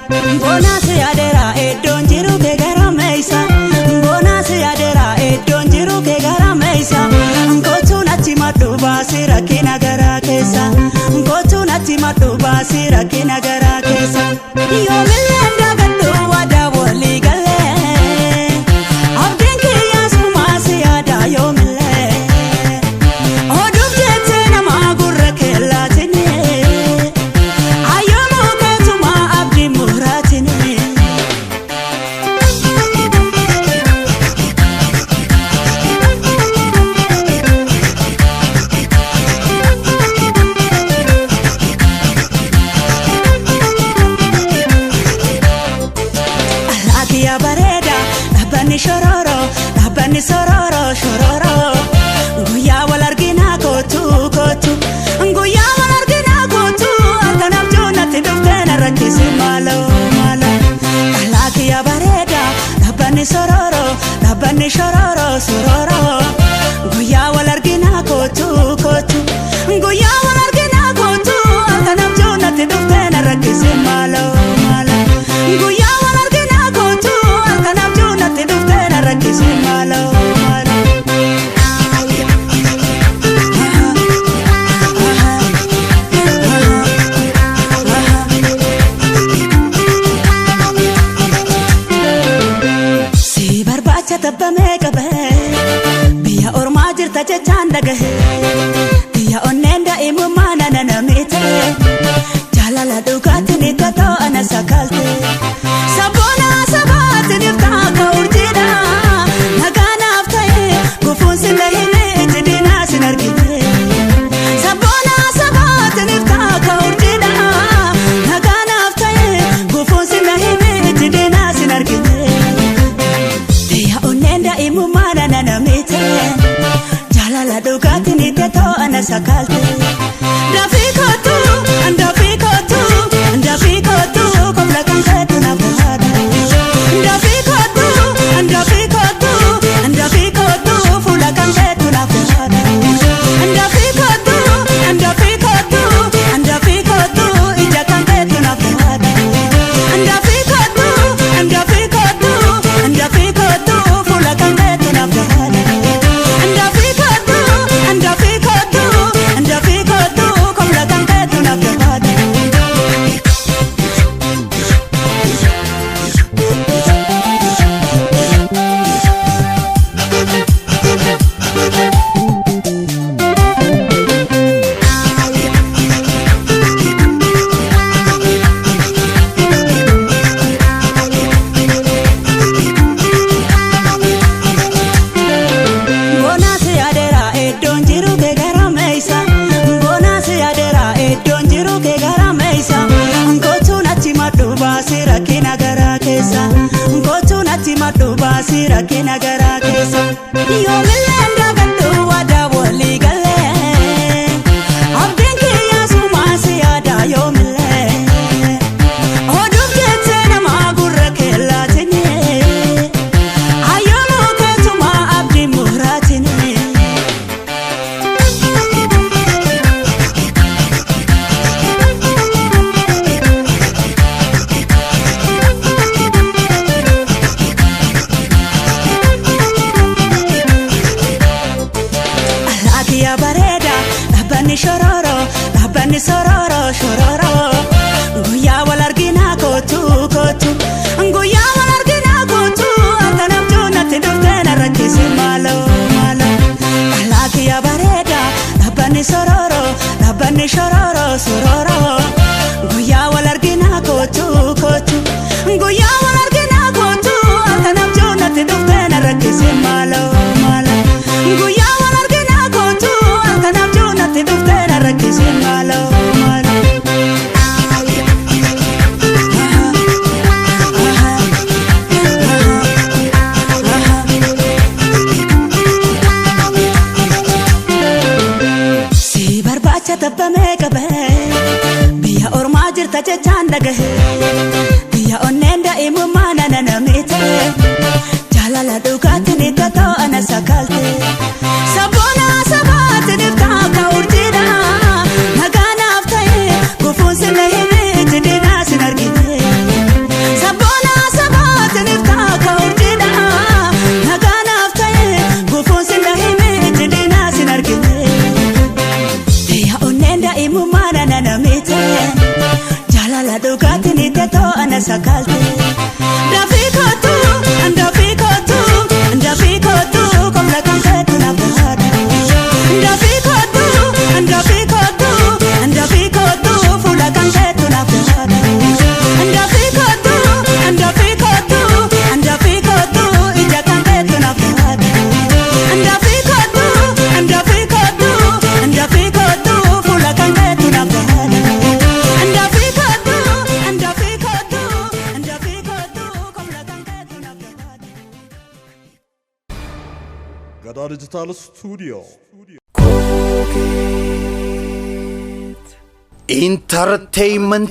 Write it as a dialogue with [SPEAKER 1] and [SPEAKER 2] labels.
[SPEAKER 1] Bona se adera edon jiru ke gara meisa. Bona se adera edon jiru ke gara meisa. Kotu nati madu basira kina gara kesa. Kotu nati madu basira kina gara kesa. Yo milenda gadu wada wali gale. Abdenke yasu masi ada yo mile. Odum jete na magurre ke latine. Ayono ketu ma abdi muratine. Alakia bareda, rabani shororo, rabani sororo shororo. Nguya walargina kotu kotu, nguya walargina kotu. Arkanam jona tidufena rakisi malo malo. Alakia bareda, rabani sororo, rabani shororo sororo. Nguya walargina kotu kotu, nguya walargina kotu. Arkanam jona tidufena rakisi malo malo. Nguya walargina kotu, arkanam jona tidufena rakisi malo malo. Si barbacha tabbame qabe, biya ormaa jirta jechaan dhagahe. Biya onneen daa'imummaa nana namite, jaalala dhugaatiin itti ta'ana sakalte. Sabboona sabaatiin iftaa ka'urjiidha, nagaanaaf ta'e gufuun sila hime itti diinaa sin argite. Sabboona sabaatiin iftaa ka'urjiidha, nagaanaaf ta'e gufuun sila hime itti diinaa sin argite. Biya onneen daa'imummaa nana namite, jaalala dhugaatiin itti ta'ana sakalte. Dafii kootu, dafii kootu, dafii kootu, kopla kan keetu naaf taata. Dafii kootu, dafii kootu, dafii kootu, fuula kan keetu naaf taata. Dafii kootu, dafii kootu, dafii kootu, ija kan keetu naaf taata. Dafii kootu, dafii kootu, dafii kootu, fuula kan keetu naaf taata. Dafii kootu, dafii kootu, dafii kootu, kopla kan keetu naaf taata. Bona se adera edon jiru ke gara meisa. Bona se adera edon jiru ke gara meisa. Kotu nati madu basira kina gara kesa. Kotu nati madu basira kina gara kesa. Yo milenda gadu wada wali gale. Abdenke yasu masi ada yo mile. Odum jete na magurre ke latine. Ayono ketu ma abdi muratine. Alakia bareda, rabani shororo, rabani sororo shororo. Nguya walargina kotu kotu, nguya walargina kotu. Arkanam jona tidufena rakisi malo malo. Alakia bareda, rabani sororo, rabani shororo sororo. Nguya walargina kotu kotu, nguya walargina kotu. Arkanam jona tidufena rakisi malo malo. Nguya walargina kotu, arkanam jona tidufena rakisi malo malo. Si barbacha tabbame qabe, biya ormaa jirta jechaan dhagahe. Biya onneen daa'imummaa nana namite, jaalala dhugaatiin itti ta'ana sakalte. Sabboona sabaatiin iftaa ka'urjiidha, nagaanaaf ta'e gufuun sila hime itti diinaa sin argite. namite jalala dhugaatini teto ana sakalte Dafikotu komla kanketu nabada Dafikotu fula kanketu nabada Dafikotu ija kanketu nabada Dafikotu fula kanketu nabada
[SPEAKER 2] Gada Digital Studio.
[SPEAKER 3] Entertainment